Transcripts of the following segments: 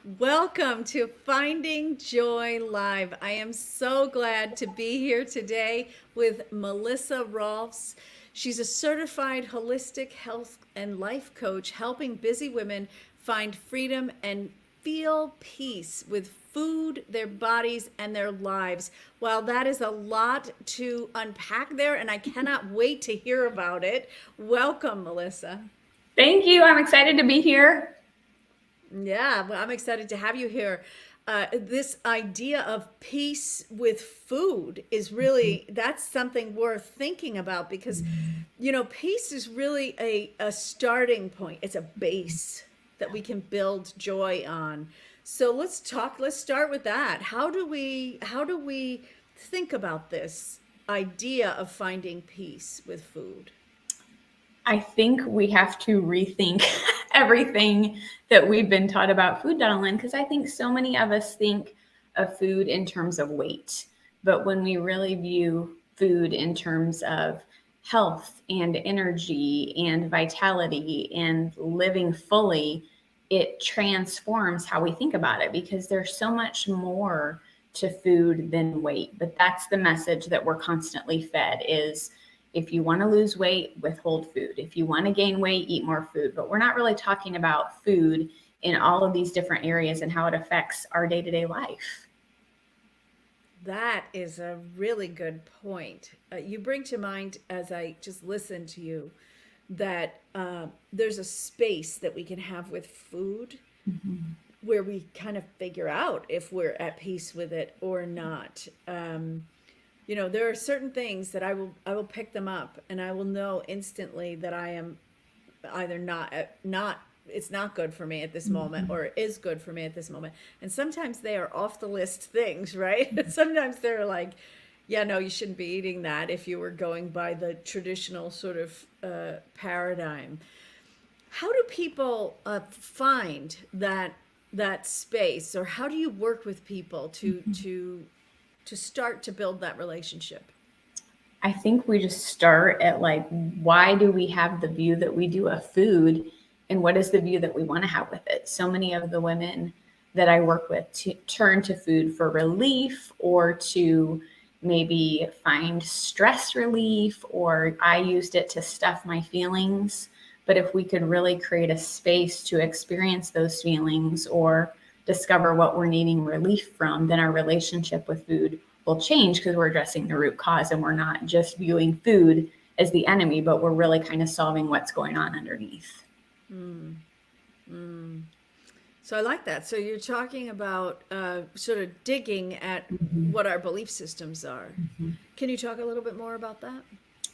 Welcome to Finding Joy Live. I am so glad to be here today with Melissa Rohlfs. She's a certified holistic health and life coach, helping busy women find freedom and feel peace with food, their bodies, and their lives. While that is a lot to unpack there, and I cannot wait to hear about it. Welcome, Melissa. Thank you. I'm excited to be here. Yeah, well, I'm excited to have you here. This idea of peace with food is really, that's something worth thinking about because, peace is really a starting point. It's a base that we can build joy on. So let's start with that. How do we think about this idea of finding peace with food? I think we have to rethink everything that we've been taught about food, Donaldin, because I think so many of us think of food in terms of weight. But when we really view food in terms of health and energy and vitality and living fully, it transforms how we think about it because there's so much more to food than weight. But that's the message that we're constantly fed is if you want to lose weight, withhold food. If you want to gain weight, eat more food. But we're not really talking about food in all of these different areas and how it affects our day-to-day life. That is a really good point. You bring to mind as I just listen to you that there's a space that we can have with food where we kind of figure out if we're at peace with it or not. There are certain things that I will pick them up and I will know instantly that I am either not it's not good for me at this moment or it is good for me at this moment. And sometimes they are off the list things, right? Sometimes they're like, yeah, no, you shouldn't be eating that if you were going by the traditional sort of paradigm. How do people find that space, or how do you work with people to start to build that relationship? I think we just start at like, why do we have the view that we do of food and what is the view that we want to have with it? So many of the women that I work with turn to food for relief or to maybe find stress relief, or I used it to stuff my feelings. But if we could really create a space to experience those feelings or discover what we're needing relief from, then our relationship with food will change because we're addressing the root cause and we're not just viewing food as the enemy, but we're really kind of solving what's going on underneath. Mm, mm. So I like that. So you're talking about sort of digging at what our belief systems are. Can you talk a little bit more about that?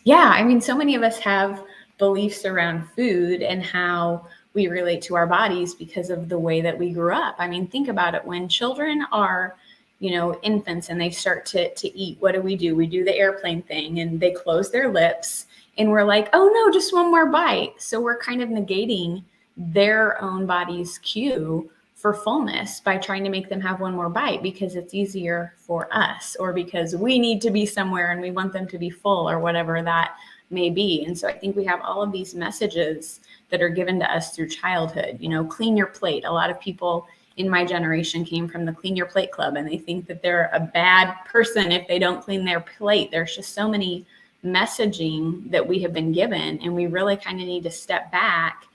Yeah, I mean, so many of us have beliefs around food and how we relate to our bodies because of the way that we grew up. I mean, think about it. When children are, infants and they start to eat, what do? We do the airplane thing and they close their lips and we're like, oh no, just one more bite. So we're kind of negating their own body's cue for fullness by trying to make them have one more bite because it's easier for us or because we need to be somewhere and we want them to be full or whatever that may be. And so I think we have all of these messages that are given to us through childhood, clean your plate. A lot of people in my generation came from the Clean Your Plate Club and they think that they're a bad person if they don't clean their plate. There's just so many messaging that we have been given, and we really kind of need to step back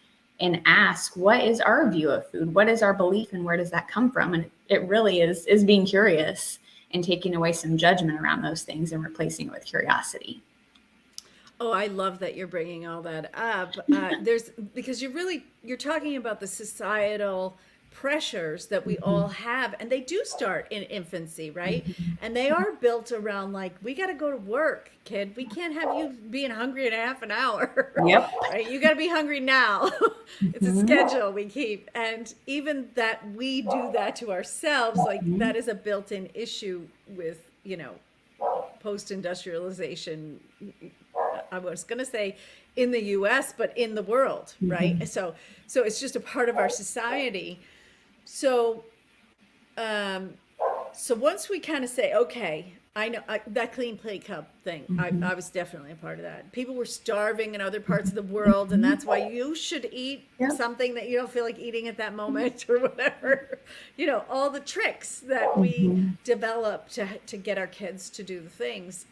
and ask, what is our view of food? What is our belief and where does that come from? And it really is being curious and taking away some judgment around those things and replacing it with curiosity. Oh, I love that you're bringing all that up. There's because you're talking about the societal pressures that we all have, and they do start in infancy, right? And they are built around like we got to go to work, kid. We can't have you being hungry in half an hour, Yep. right? You got to be hungry now. It's a Mhm. schedule we keep, and even that we do that to ourselves, like that is a built-in issue with post-industrialization. I was going to say in the US, but in the world, right? So it's just a part of our society. So um, So once we kind of say, okay, I know that clean plate cup thing, Mhm. I was definitely a part of that. People were starving in other parts of the world, and that's why you should eat Yep. something that you don't feel like eating at that moment or whatever. You know, all the tricks that we Mhm. develop to get our kids to do the things.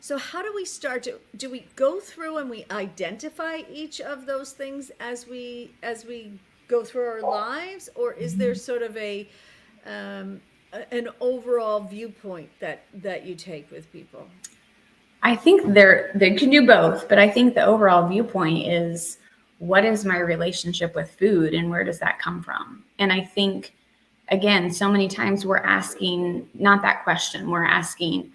So how do we start to, do we go through and we identify each of those things as we go through our lives, or is there sort of um, an overall viewpoint that you take with people? I think they can do both, but I think the overall viewpoint is what is my relationship with food and where does that come from? And I think again, so many times we're asking not that question, we're asking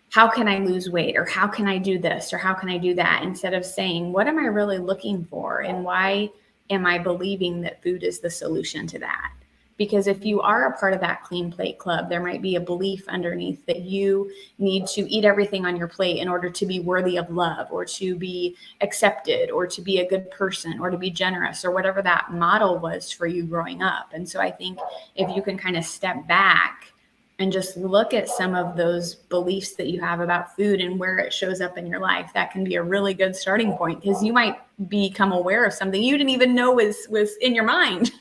how can I lose weight or how can I do this or how can I do that instead of saying what am I really looking for and why am I believing that food is the solution to that? Because if you are a part of that clean plate club, there might be a belief underneath that you need to eat everything on your plate in order to be worthy of love or to be accepted or to be a good person or to be generous or whatever that model was for you growing up. And so I think if you can kind of step back and just look at some of those beliefs that you have about food and where it shows up in your life, that can be a really good starting point because you might become aware of something you didn't even know was in your mind.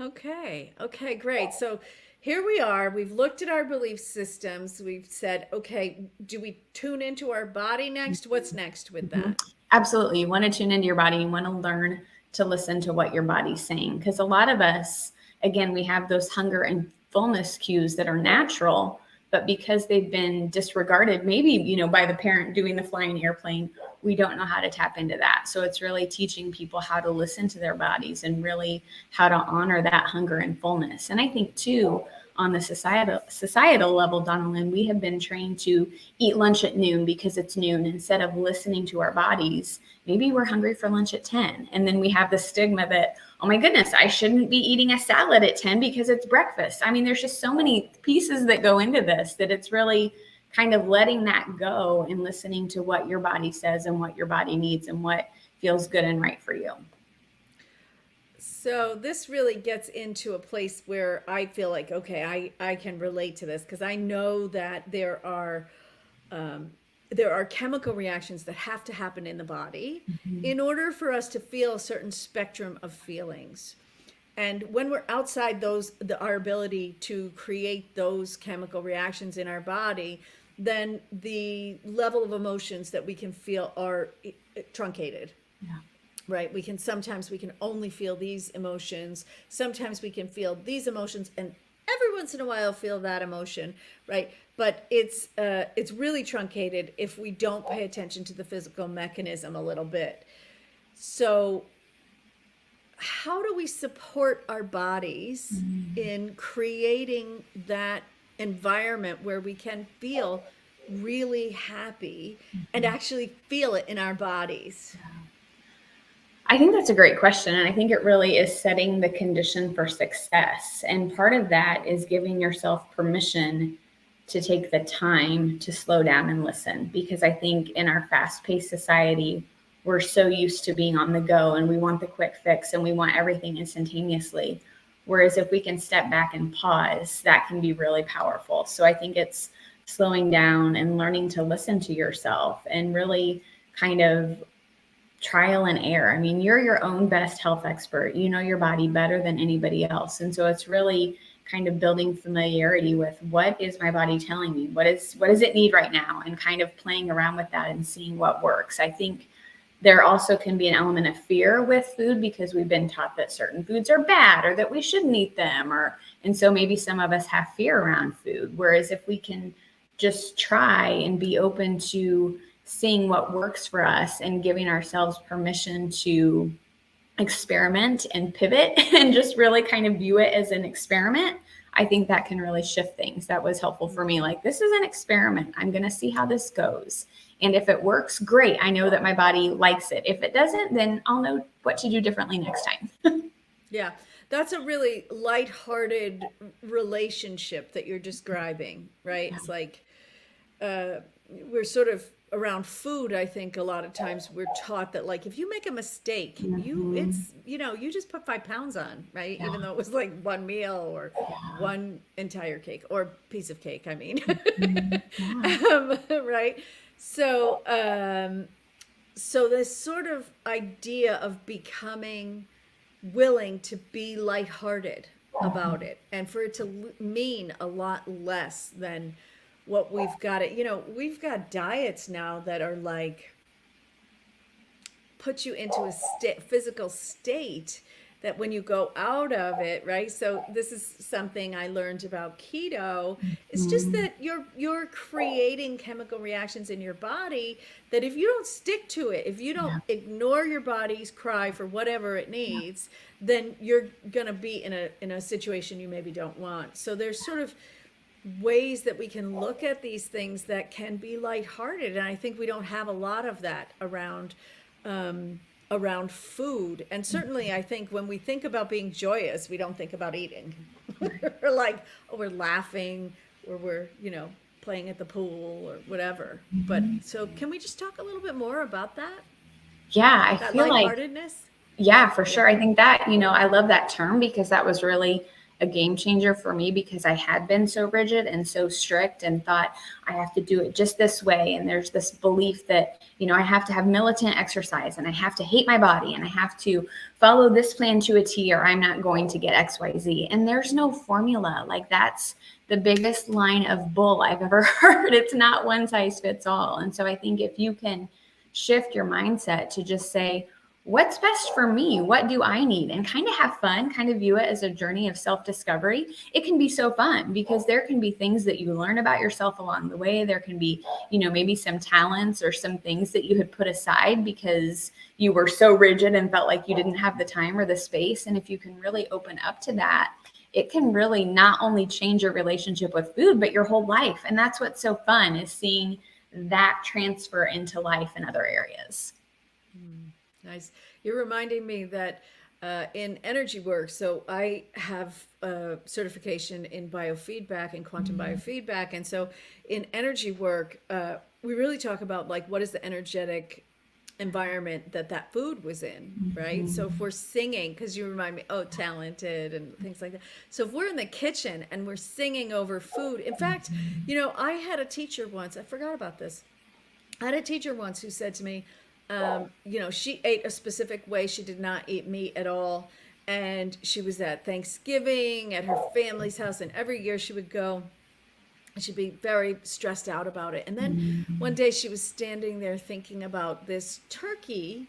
Okay, okay, great. So here we are. We've looked at our belief systems. We've said, okay, do we tune into our body next? What's next with Mhm. that? Absolutely. You want to tune into your body. You want to learn to listen to what your body's saying. Because a lot of us, again, we have those hunger and fullness cues that are natural, but because they've been disregarded, maybe, by the parent doing the flying airplane, we don't know how to tap into that. So it's really teaching people how to listen to their bodies and really how to honor that hunger and fullness. And I think too, on the societal level, Donna Lynn, we have been trained to eat lunch at noon because it's noon instead of listening to our bodies. Maybe we're hungry for lunch at 10. And then we have the stigma that, oh my goodness, I shouldn't be eating a salad at 10 because it's breakfast. I mean, there's just so many pieces that go into this that it's really kind of letting that go and listening to what your body says and what your body needs and what feels good and right for you. So this really gets into a place where I feel like, okay, I can relate to this because I know that um, there are chemical reactions that have to happen in the body Mhm. in order for us to feel a certain spectrum of feelings. And when we're outside our ability to create those chemical reactions in our body, then the level of emotions that we can feel are truncated, Yeah. right? Sometimes we can only feel these emotions. Sometimes we can feel these emotions, and every once in a while feel that emotion, right? But it's really truncated if we don't pay attention to the physical mechanism a little bit. So how do we support our bodies Mhm. in creating that environment where we can feel really happy and actually feel it in our bodies? I think that's a great question. And I think it really is setting the condition for success. And part of that is giving yourself permission to take the time to slow down and listen. Because I think in our fast paced society, we're so used to being on the go and we want the quick fix and we want everything instantaneously. Whereas if we can step back and pause, that can be really powerful. So I think it's slowing down and learning to listen to yourself and really kind of trial and error. I mean, you're your own best health expert. You know your body better than anybody else. And so it's really kind of building familiarity with what is my body telling me? What does it need right now? And kind of playing around with that and seeing what works. I think there also can be an element of fear with food because we've been taught that certain foods are bad or that we shouldn't eat them or and so maybe some of us have fear around food. Whereas if we can just try and be open to seeing what works for us and giving ourselves permission to experiment and pivot and just really kind of view it as an experiment, I think that can really shift things. That was helpful for me. Like, this is an experiment. I'm going to see how this goes. And if it works, great. I know that my body likes it. If it doesn't, then I'll know what to do differently next time. Yeah, that's a really lighthearted relationship that you're describing, right? Yeah. It's like uh, we're sort of around food, I think a lot of times we're taught that like if you make a mistake, you just put 5 pounds on, right? Yeah. Even though it was like one meal or one entire cake or piece of cake, I mean. Yeah. Right? So, so this sort of idea of becoming willing to be lighthearted about it and for it to mean a lot less than what we've got it. We've got diets now that are like put you into a physical state that when you go out of it, right? So this is something I learned about keto. It's just Mm, that you're creating chemical reactions in your body that if you don't stick to it, if you don't yeah. ignore your body's cry for whatever it needs, then you're gonna be in a situation you maybe don't want. So there's sort of ways that we can look at these things that can be lighthearted, and I think we don't have a lot of that um, around food. And certainly, I think when we think about being joyous, we don't think about eating. We're like, oh, we're laughing, or we're playing at the pool or whatever. But so, can we just talk a little bit more about that? Yeah, I That feel like, lightheartedness? yeah, for Yeah. sure. I think that, I love that term because that was really a game changer for me because I had been so rigid and so strict and thought I have to do it just this way. And there's this belief that, I have to have militant exercise and I have to hate my body and I have to follow this plan to a T or I'm not going to get XYZ. And there's no formula. Like that's the biggest line of bull I've ever heard. It's not one size fits all. And so I think if you can shift your mindset to just say, what's best for me? What do I need? And kind of have fun, kind of view it as a journey of self-discovery. It can be so fun because there can be things that you learn about yourself along the way. There can be, maybe some talents or some things that you had put aside because you were so rigid and felt like you didn't have the time or the space. And if you can really open up to that, it can really not only change your relationship with food, but your whole life. And that's what's so fun is seeing that transfer into life in other areas. Nice. You're reminding me that in energy work, so I have a certification in biofeedback and quantum biofeedback. And so in energy work, we really talk about like what is the energetic environment that food was in, right? So if we're singing, because you remind me, oh, talented and things like that. So if we're in the kitchen and we're singing over food, in fact, I had a teacher once, I forgot about this. I had a teacher once who said to me, she ate a specific way. She did not eat meat at all. And she was at Thanksgiving at her family's house. And every year she would go and she'd be very stressed out about it. And then one day she was standing there thinking about this turkey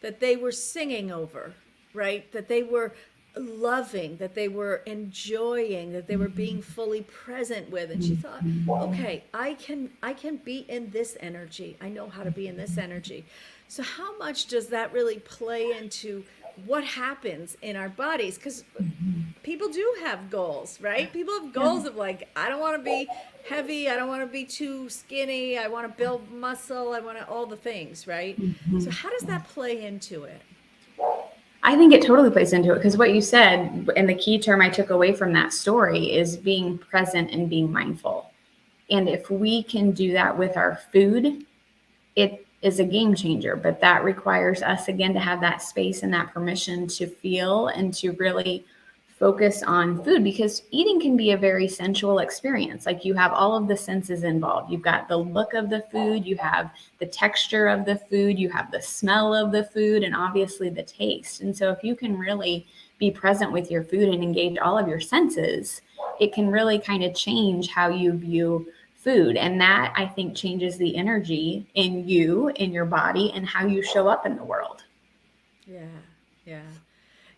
that they were singing over, right? That they were loving, that they were enjoying, that they were being fully present with. And she thought, okay, I can be in this energy. I know how to be in this energy. So how much does that really play into what happens in our bodies? Because people do have goals, right? People have goals of like, I don't want to be heavy, I don't want to be too skinny, I want to build muscle, I want to all the things, right? So how does that play into it? I think it totally plays into it because what you said, and the key term I took away from that story is being present and being mindful. And if we can do that with our food, it is a game changer. But that requires us, again, to have that space and that permission to feel and to really focus on food because eating can be a very sensual experience. Like you have all of the senses involved. You've got the look of the food, you have the texture of the food, you have the smell of the food, and obviously the taste. And so if you can really be present with your food and engage all of your senses, it can really kind of change how you view food. And that I think changes the energy in you, in your body, and how you show up in the world. Yeah, yeah.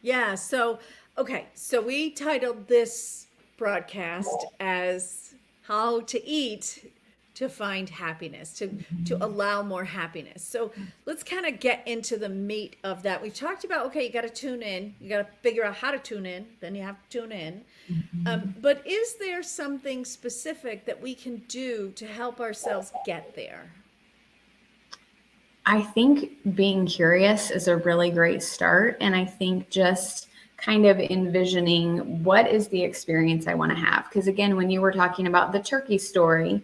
Yeah, so okay, so we titled this broadcast as How to Eat to Find Happiness, to allow more happiness. So let's kind of get into the meat of that. We've talked about, okay, you got to tune in, you got to figure out how to tune in, then you have to tune in. But is there something specific that we can do to help ourselves get there? I think being curious is a really great start. And I think just kind of envisioning what is the experience I want to have. Because again, when you were talking about the turkey story,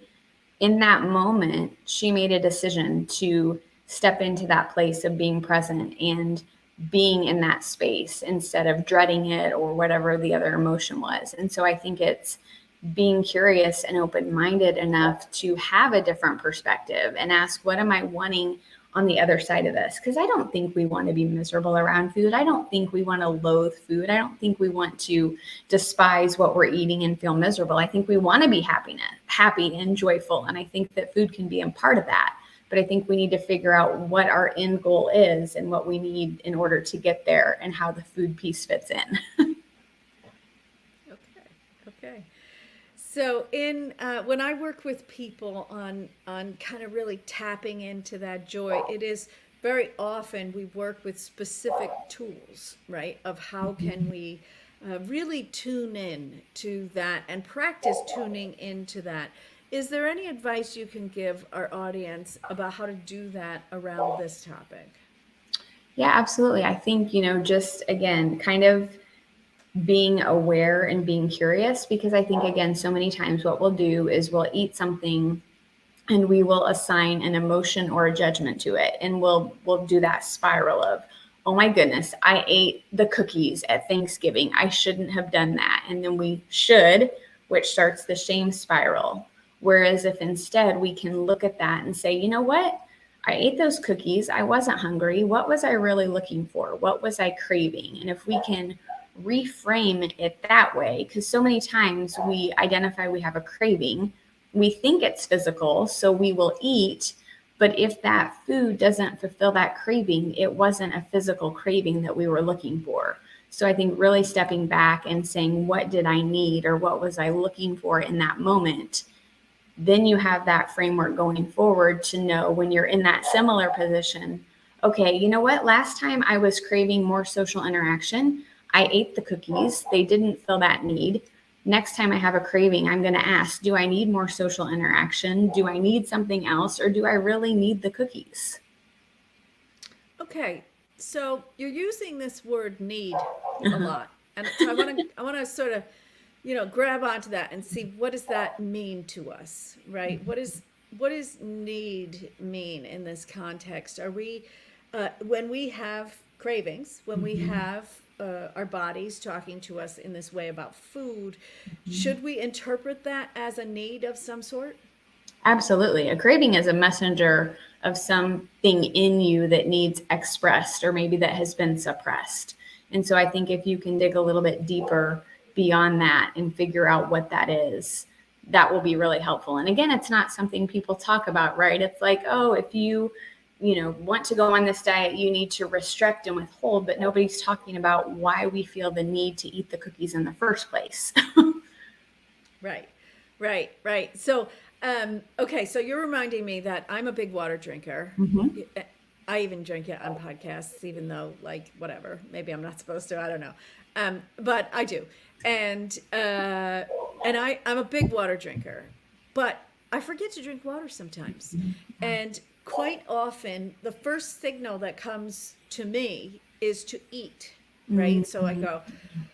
in that moment, she made a decision to step into that place of being present and being in that space instead of dreading it or whatever the other emotion was. And so I think it's being curious and open-minded enough to have a different perspective and ask, what am I wanting on the other side of this? Because I don't think we want to be miserable around food. I don't think we want to loathe food. I don't think we want to despise what we're eating and feel miserable. I think we want to be happy and joyful. And I think that food can be a part of that. But I think we need to figure out what our end goal is and what we need in order to get there and how the food piece fits in. Okay. Okay. So in when I work with people on kind of really tapping into that joy, it is very often we work with specific tools, right? Of how can we really tune in to that and practice tuning into that. Is there any advice you can give our audience about how to do that around this topic? Yeah, absolutely. I think, just again, kind of being aware and being curious, because I think, again, so many times what we'll do is we'll eat something and we will assign an emotion or a judgment to it. And we'll do that spiral of, oh my goodness, I ate the cookies at Thanksgiving. I shouldn't have done that. And then we should, which starts the shame spiral. Whereas if instead we can look at that and say, you know what? I ate those cookies. I wasn't hungry. What was I really looking for? What was I craving? And if we can reframe it that way, because so many times we identify we have a craving, we think it's physical, so we will eat. But if that food doesn't fulfill that craving, it wasn't a physical craving that we were looking for. So I think really stepping back and saying, what did I need or what was I looking for in that moment? Then you have that framework going forward to know when you're in that similar position, okay, you know what? Last time I was craving more social interaction, I ate the cookies. They didn't fill that need. Next time I have a craving, I'm going to ask, do I need more social interaction? Do I need something else? Or do I really need the cookies? Okay, so you're using this word need a Uh-huh. lot. And so I want to sort of, grab onto that and see what does that mean to us, right? What is need mean in this context? Are we when we have cravings, when we Mhm. have our bodies talking to us in this way about food, should we interpret that as a need of some sort? Absolutely. A craving is a messenger of something in you that needs expressed or maybe that has been suppressed. And so I think if you can dig a little bit deeper beyond that and figure out what that is, that will be really helpful. And again, it's not something people talk about, right? It's like, oh, if you want to go on this diet, you need to restrict and withhold, but nobody's talking about why we feel the need to eat the cookies in the first place. Right, right, right. So, okay, so you're reminding me that I'm a big water drinker. Mhm. I even drink it on podcasts, even though, like, whatever, maybe I'm not supposed to. I don't know, but I do, and I'm a big water drinker, but I forget to drink water sometimes, and quite often the first signal that comes to me is to eat. Right, so I Mhm. go,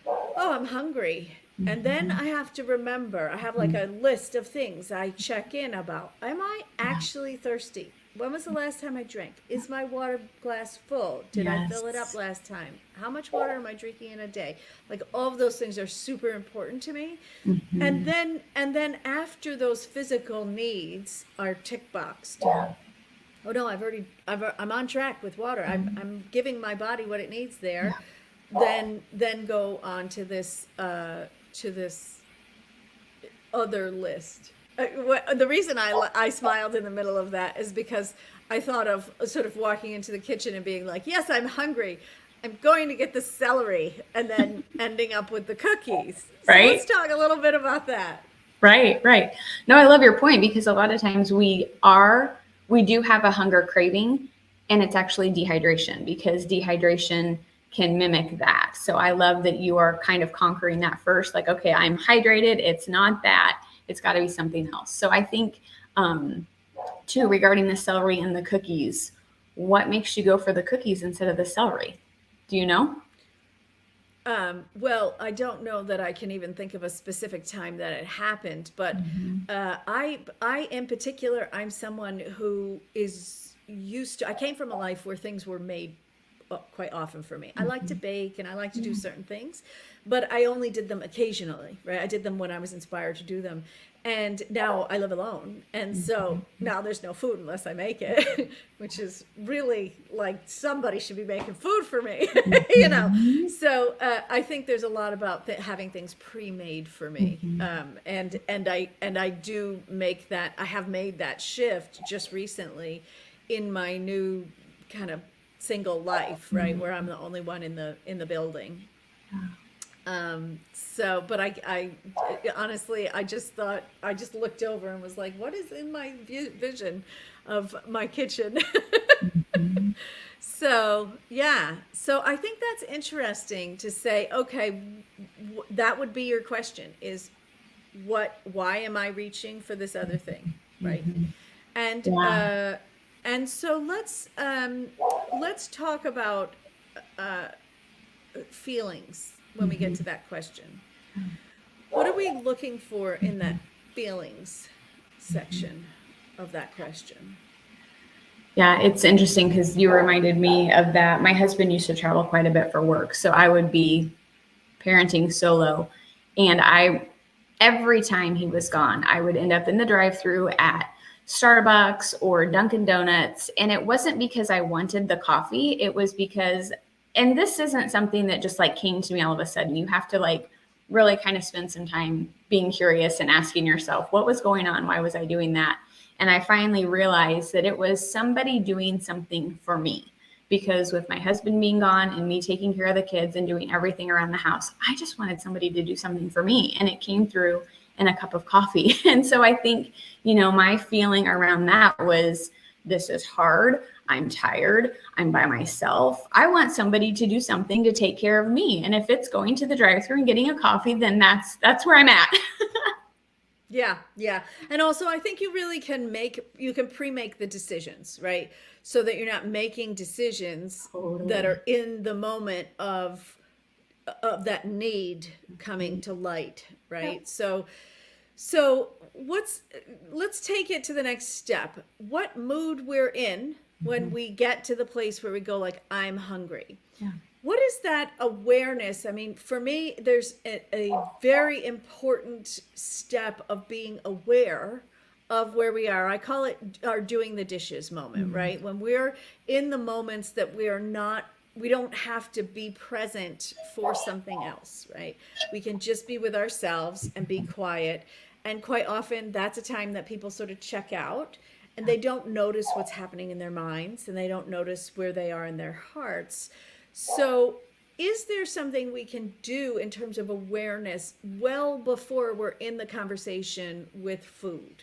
oh, I'm hungry. And then I have to remember, I have like a list of things I check in about. Am I actually thirsty? When was the last time I drank? Is my water glass full? Did I fill it up Yes. last time? How much water am I drinking in a day? Like all of those things are super important to me. And Mhm. then after those physical needs are tick boxed. Yeah. Oh no, I'm on track with water. I'm giving my body what it needs there. Yeah. Then go on to this other list. The reason I smiled in the middle of that is because I thought of sort of walking into the kitchen and being like, yes, I'm hungry. I'm going to get the celery, and then ending up with the cookies. So let's Right? talk a little bit about that. Right, right. No, I love your point because a lot of times we do have a hunger craving and it's actually dehydration because dehydration can mimic that. So I love that you are kind of conquering that first. Like, okay, I'm hydrated. It's not that. It's got to be something else. So I think, um, too, regarding the celery and the cookies, what makes you go for the cookies instead of the celery? Do you know? Well, I don't know that I can even think of a specific time that it happened, but I in particular, I'm someone who is used to. I came from a life where things were made quite often for me. I like to bake and I like to do certain things, but I only did them occasionally, right? I did them when I was inspired to do them. And now I live alone. And so now there's no food unless I make it, which is really like somebody should be making food for me, you know? So I think there's a lot about having things pre-made for me. And I do make that, I have made that shift just recently in my new kind of single life, right, where I'm the only one in the building. So, but I honestly, I just thought, I just looked over and was like, what is in my vision of my kitchen? So, yeah. So I think that's interesting to say, okay, that would be your question is why am I reaching for this other thing? Right. And, Yeah. and so let's talk about, feelings when we get to that question. What are we looking for in that feelings section of that question? Yeah, it's interesting because you reminded me of that. My husband used to travel quite a bit for work, so I would be parenting solo, and every time he was gone, I would end up in the drive-through at Starbucks or Dunkin' Donuts, and it wasn't because I wanted the coffee. It was because, and this isn't something that just like came to me all of a sudden. You have to like really kind of spend some time being curious and asking yourself, what was going on? Why was I doing that? And I finally realized that it was somebody doing something for me. Because with my husband being gone and me taking care of the kids and doing everything around the house, I just wanted somebody to do something for me. And it came through in a cup of coffee. And so I think, my feeling around that was, this is hard. I'm tired. I'm by myself. I want somebody to do something to take care of me. And if it's going to the drive-thru and getting a coffee, then that's where I'm at. Yeah, yeah. And also I think you can pre-make the decisions, right? So that you're not making decisions that Totally. are in the moment of that need coming to light, Yep. right? So let's take it to the next step. What mood we're in when we get to the place where we go like, I'm hungry. Yeah. What is that awareness? I mean, for me, there's a very important step of being aware of where we are. I call it our doing the dishes moment, right? When we're in the moments that we don't have to be present for something else, right? We can just be with ourselves and be quiet. And quite often, that's a time that people sort of check out and they don't notice what's happening in their minds and they don't notice where they are in their hearts. So, is there something we can do in terms of awareness well before we're in the conversation with food?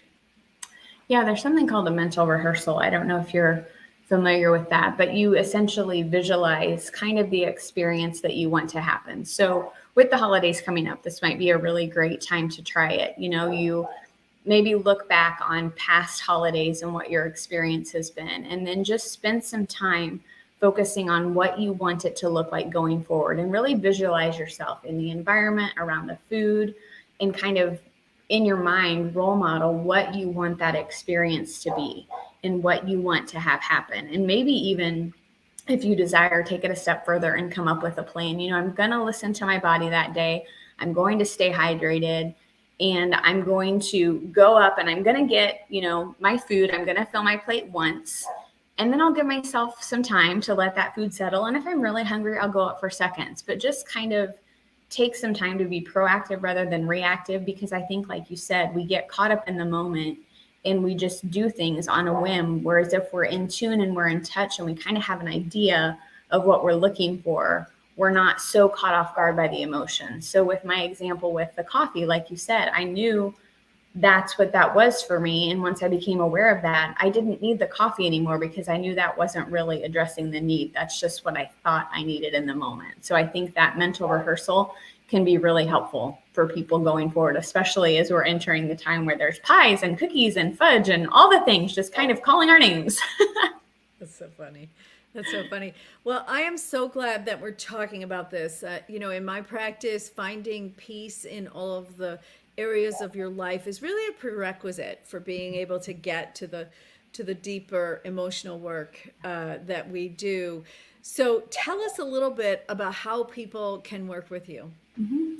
Yeah, there's something called a mental rehearsal. I don't know if you're familiar with that, but you essentially visualize kind of the experience that you want to happen. So, with the holidays coming up, this might be a really great time to try it. You maybe look back on past holidays and what your experience has been, and then just spend some time focusing on what you want it to look like going forward and really visualize yourself in the environment around the food and kind of in your mind role model what you want that experience to be and what you want to have happen. And maybe even if you desire, take it a step further and come up with a plan. I'm going to listen to my body that day. I'm going to stay hydrated and I'm going to go up and I'm going to get, my food. I'm going to fill my plate once and then I'll give myself some time to let that food settle. And if I'm really hungry, I'll go up for seconds, but just kind of take some time to be proactive rather than reactive, because I think, like you said, we get caught up in the moment and we just do things on a whim. Whereas if we're in tune and we're in touch and we kind of have an idea of what we're looking for, we're not so caught off guard by the emotion. So with my example with the coffee, like you said, I knew that's what that was for me. And once I became aware of that, I didn't need the coffee anymore because I knew that wasn't really addressing the need. That's just what I thought I needed in the moment. So I think that mental rehearsal can be really helpful for people going forward, especially as we're entering the time where there's pies and cookies and fudge and all the things just kind of calling our names. That's so funny. That's so funny. Well, I am so glad that we're talking about this. In my practice, finding peace in all of the areas of your life is really a prerequisite for being able to get to the deeper emotional work that we do. So, tell us a little bit about how people can work with you.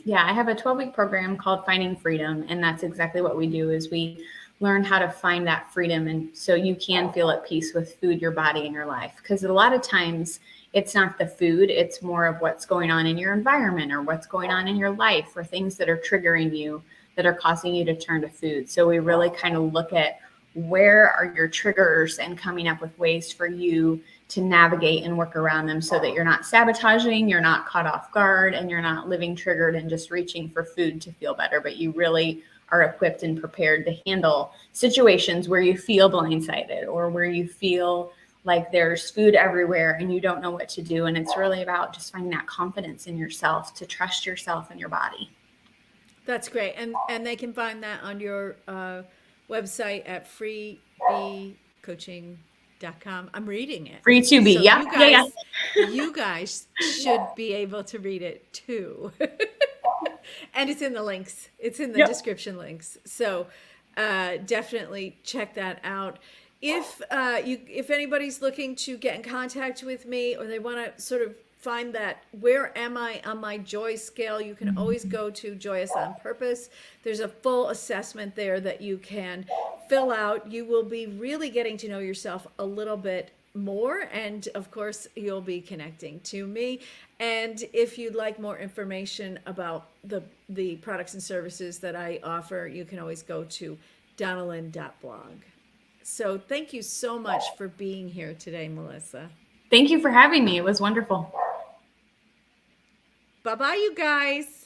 Yeah, I have a 12-week program called Finding Freedom, and that's exactly what we do is we learn how to find that freedom and so you can feel at peace with food, your body, and your life. Because a lot of times it's not the food, it's more of what's going on in your environment or what's going on in your life or things that are triggering you that are causing you to turn to food. So we really kind of look at where are your triggers and coming up with ways for you to navigate and work around them so that you're not sabotaging, you're not caught off guard, and you're not living triggered and just reaching for food to feel better, but you really are equipped and prepared to handle situations where you feel blindsided or where you feel like there's food everywhere and you don't know what to do. And it's really about just finding that confidence in yourself to trust yourself and your body. That's great. And they can find that on your website at freebcoaching.com. I'm reading it. Free to be. So Yeah. Yeah. Yeah. you guys should be able to read it too. And it's in the links. It's in the Yep. description links. So definitely check that out. If anybody's looking to get in contact with me or they want to sort of find that where am I on my joy scale, you can always go to Joyous on Purpose. There's a full assessment there that you can fill out. You will be really getting to know yourself a little bit more, and of course you'll be connecting to me. And if you'd like more information about the products and services that I offer, you can always go to donalyn.blog. So thank you so much for being here today, Melissa. Thank you for having me. It was wonderful. Bye bye, you guys.